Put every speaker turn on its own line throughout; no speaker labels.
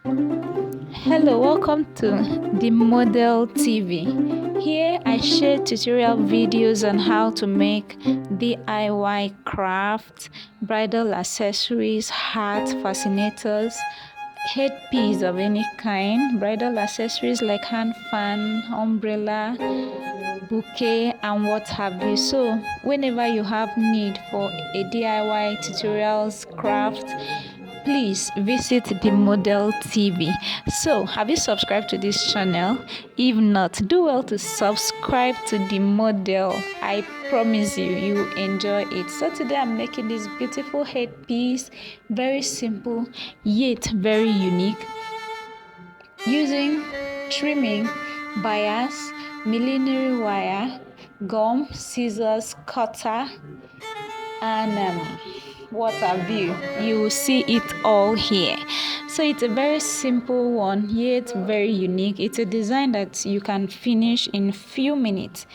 Hello, welcome to the Model TV. Here I share tutorial videos on how to make DIY crafts, bridal accessories, hat fascinators, headpiece of any kind, bridal accessories like hand fan, umbrella, bouquet, and what have you. So whenever you have need for a DIY tutorials, craft, please visit the Model TV. So have you subscribed to this channel? If not, do well to subscribe to the Model. I promise you will enjoy it. So today I'm making this beautiful headpiece, very simple yet very unique, using trimming, bias, millinery wire, gum, scissors, cutter, and what have you will see it all here. So it's a very simple one yet very unique. It's a design that you can finish in few minutes.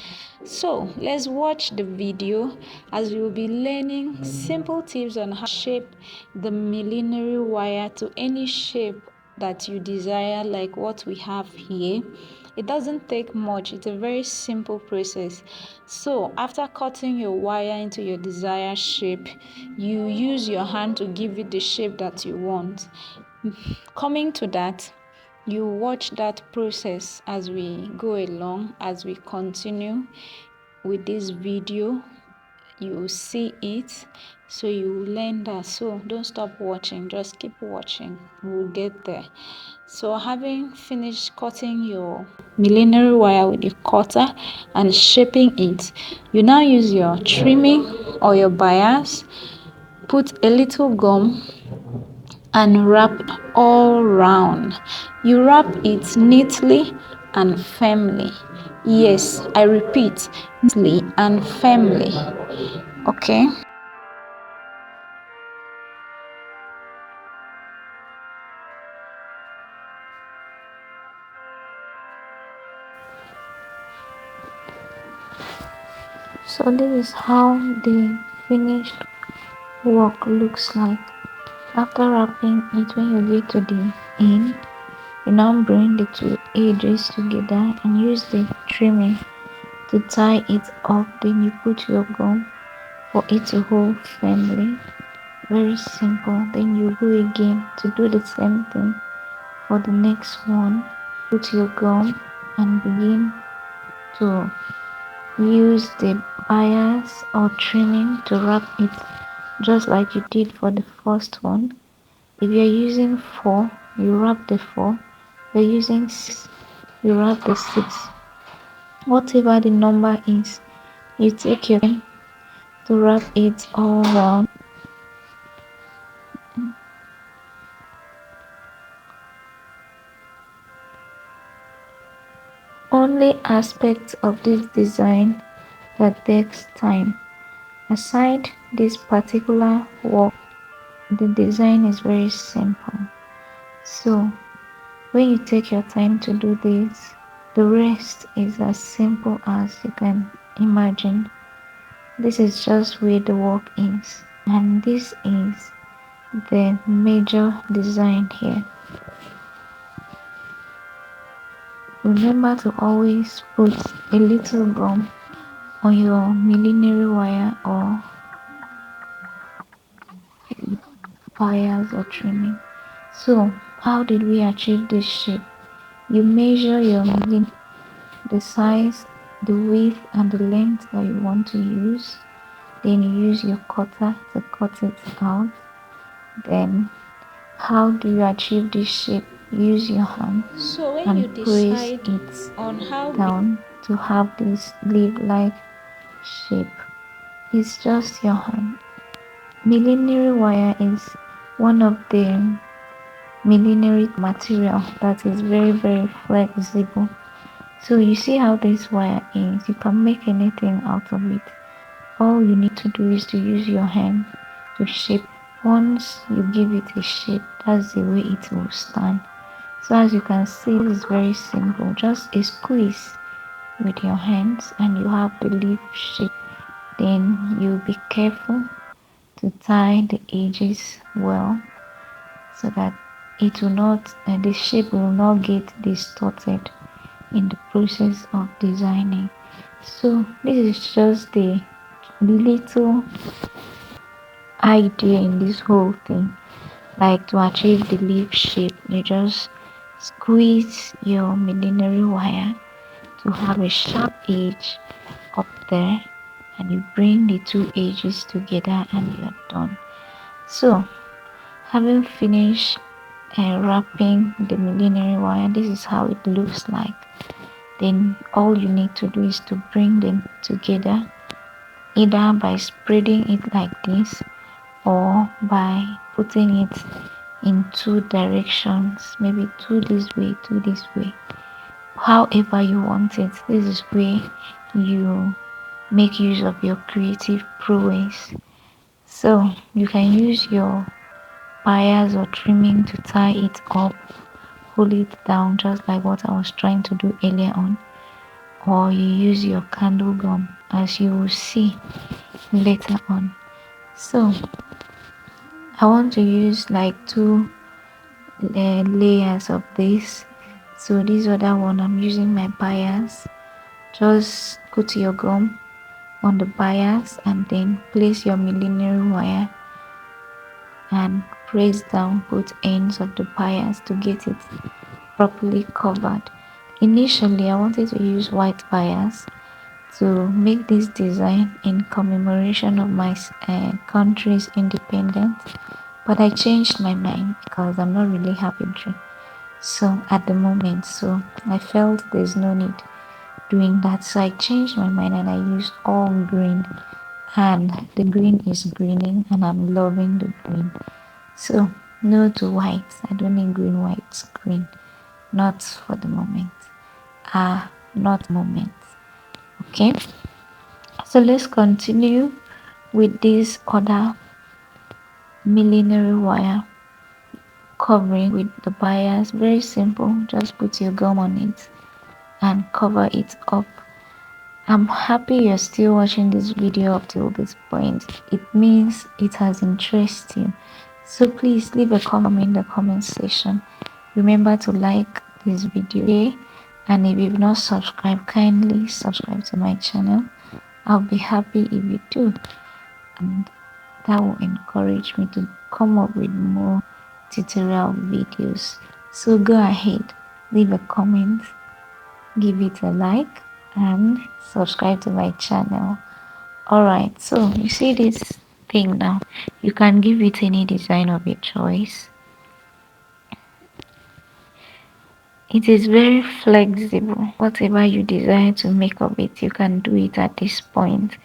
So let's watch the video as we will be learning simple tips on how to shape the millinery wire to any shape that you desire, like what we have here. It doesn't take much. It's a very simple process. So after cutting your wire into your desired shape, you use your hand to give it the shape that you want. Coming to that, you watch that process as we go along, as we continue with this video. You will see it, so you will learn that. So don't stop watching, just keep watching, we'll get there. So having finished cutting your millinery wire with your cutter and shaping it, you now use your trimming or your bias, put a little gum and wrap all round. You wrap it neatly and firmly. Yes, I repeat, neatly and firmly. Okay. So this is how the finished work looks like. After wrapping it, when you get to the end, you now bring the two edges together and use the trimming to tie it up. Then you put your gum for it to hold firmly. Very simple. Then you go again to do the same thing for the next one. Put your gum and begin to use the bias or trimming to wrap it just like you did for the first one. If you're using 4, you wrap the 4. If you're using 6, you wrap the 6. Whatever the number is, you take your time to wrap it all around. Only aspect of this design that takes time. Aside this particular work, the design is very simple. So when you take your time to do this, the rest is as simple as you can imagine. This is just where the work is, and this is the major design here. Remember to always put a little gum on your millinery wire or bias or trimming. So how did we achieve this shape? You measure your the size, the width and the length that you want to use. Then you use your cutter to cut it out. Then how do you achieve this shape? Use your hand and press it on down to have this leaf-like shape. It's just your hand. Millinery wire is one of the millinery material that is very flexible. So you see how this wire is. You can make anything out of it. All you need to do is to use your hand to shape. Once you give it a shape, that's the way it will stand. So as you can see, it's very simple. Just a squeeze with your hands and you have the leaf shape. Then you be careful to tie the edges well so that it will not, the shape will not get distorted in the process of designing. So this is just the little idea in this whole thing. Like, to achieve the leaf shape, you just squeeze your millinery wire to have a sharp edge up there, and you bring the two edges together and you're done. So having finished wrapping the millinery wire, this is how it looks like. Then all you need to do is to bring them together, either by spreading it like this or by putting it in two directions, maybe two this way, two this way, however you want it. This is where you make use of your creative prowess. So you can use your pliers or trimming to tie it up, hold it down, just like what I was trying to do earlier on, or you use your candle gum, as you will see later on. So I want to use like two layers of this. So this other one, I'm using my bias. Just put your gum on the bias and then place your millinery wire and press down both ends of the bias to get it properly covered. Initially, I wanted to use white bias to make this design in commemoration of my country's independence, but I changed my mind because I'm not really happy so at the moment, so I felt there's no need doing that, so I changed my mind and I used all green, and the green is greening and I'm loving the green. So no to white. I don't need green, white, green, not for the moment. Not moment. Okay, so let's continue with this other millinery wire covering with the bias. Very simple, just put your gum on it and cover it up. I'm happy you're still watching this video up till this point. It means it has interested you. So please leave a comment in the comment section. Remember to like this video, and if you've not subscribed, kindly subscribe to my channel. I'll be happy if you do, and that will encourage me to come up with more tutorial videos. So go ahead, leave a comment, give it a like, and subscribe to my channel. Alright, so you see this thing now, you can give it any design of your choice. It is very flexible. Whatever you desire to make of it, you can do it at this point.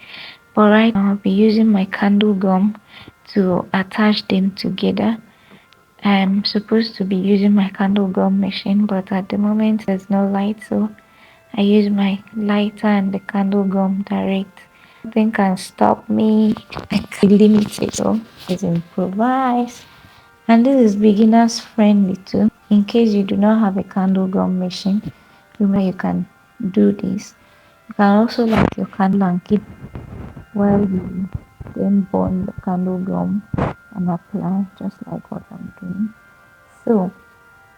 But right now I'll be using my candle gum to attach them together. I'm supposed to be using my candle gum machine, but at the moment there's no light, so I use my lighter and the candle gum direct. Nothing can stop me. I can limit it, so it's improvise. And this is beginners friendly too. In case you do not have a candle gum machine, you can do this. You can also light your candle and keep while you then burn the candle gum and apply, just like what I'm doing. So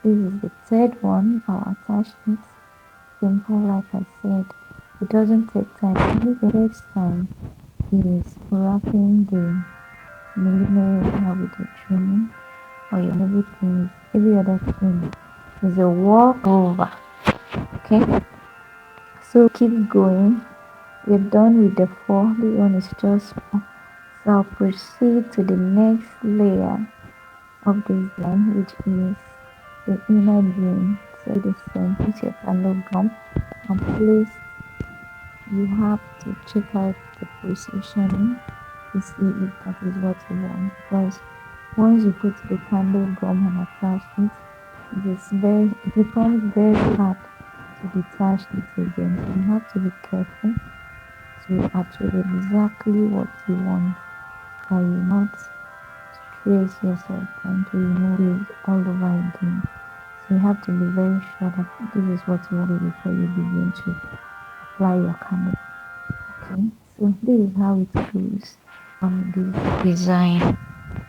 this is the third one. I'll attach it. Simple, like I said. It doesn't take time. Only the takes time is wrapping the millimeter wire with the trimming, or your everything. Every other thing is a walk over. Okay, so keep going. We're done with the four. This one is just four. So I'll proceed to the next layer of the design, which is the inner green. So the same, put your candle gum and place. You have to check out the positioning to see if that is what you want, because once you put the candle gum and attach it, it becomes very hard to detach it again. So you have to be careful to achieve exactly what you want, or you not stress yourself trying to remove it all over again. So you have to be very sure that this is what you want before you begin to apply your candle. Okay, so this is how it goes on this design.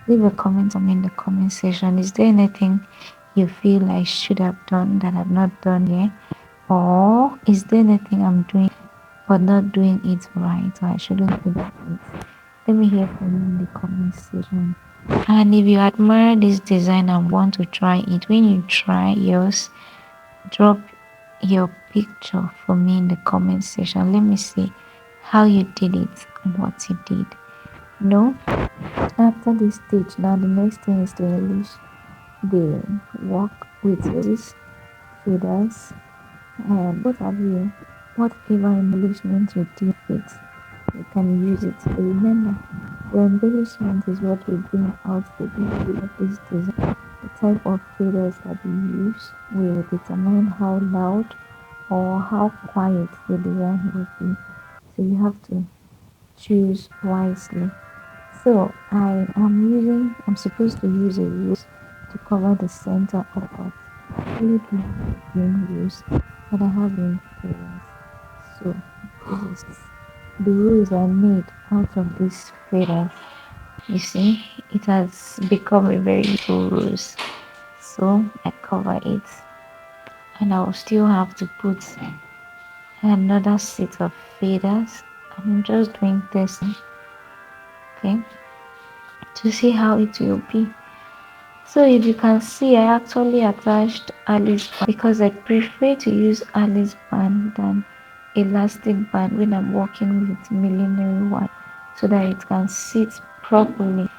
Leave a comment on me in the comment section. Is there anything you feel I should have done that I've not done yet? Or is there anything I'm doing but not doing it right, or I shouldn't do that? Let me hear from you in the comment section. And if you admire this design and want to try it, when you try yours, drop your picture for me in the comment section. Let me see how you did it and what you did. No, after this stage, now the next thing is to embellish the work with these feathers. What have you, whatever embellishment you did with, you can use it. But remember, the embellishment is what will bring out the beauty of this design. The type of feathers that we use will determine how loud or how quiet the design will be. So you have to choose wisely. So I'm supposed to use a rose to cover the center of it. I really don't have green rose, but I have green feathers. So this is the rose I made out of these feathers. You see, it has become a very beautiful rose. So I cover it, and I'll still have to put another set of feathers. I'm just doing this, okay, to see how it will be. So if you can see, I actually attached Alice band because I prefer to use Alice band than elastic band when I'm working with millinery one, so that it can sit properly.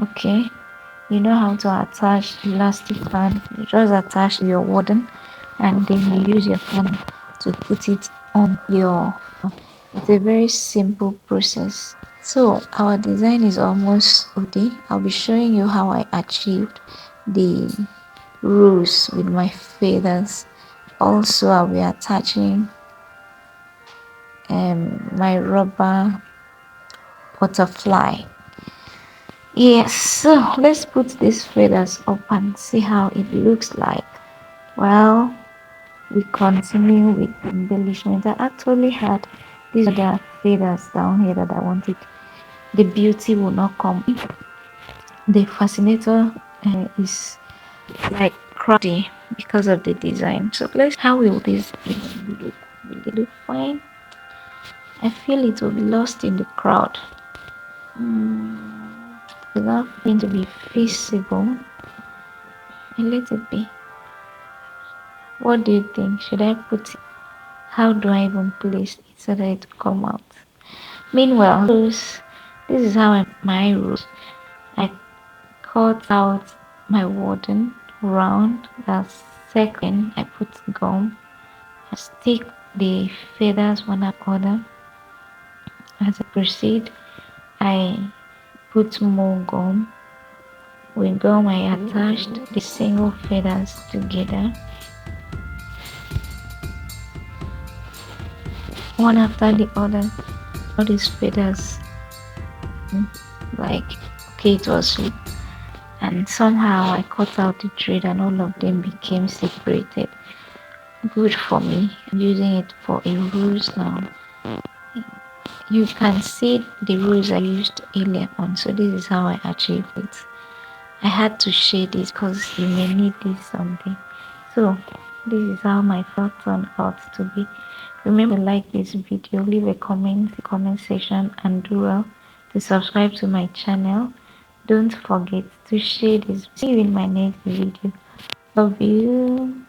Okay, you know how to attach elastic band. You just attach your warden and then you use your hand to put it on your. It's a very simple process. So our design is almost ready. I'll be showing you how I achieved the rose with my feathers. Also, I'll be attaching my rubber butterfly. Yes, so let's put these feathers up and see how it looks like. Well, we continue with the embellishment. I actually had these other feathers down here that I wanted. The beauty will not come. The fascinator is like crafty because of the design. So let's how will this look? Will it look fine? I feel it will be lost in the crowd. It's not going to be feasible. I let it be. What do you think? Should I put it? How do I even place it so that it will come out? Meanwhile, this is how my rose. I cut out my warden round. That's second. I put gum. I stick the feathers one after other. As I proceed, I put more gum. With gum, I attached the single feathers together, one after the other. All these feathers, like, okay, it was, and somehow I cut out the thread and all of them became separated. Good for me. I'm using it for a rose now. You can see the rose I used earlier on. So this is how I achieved it. I had to share this because you may need this someday. So this is how my thoughts turned out to be. Remember to like this video, leave a comment in the comment section, and do well to subscribe to my channel. Don't forget to share this. See you in my next video. Love you.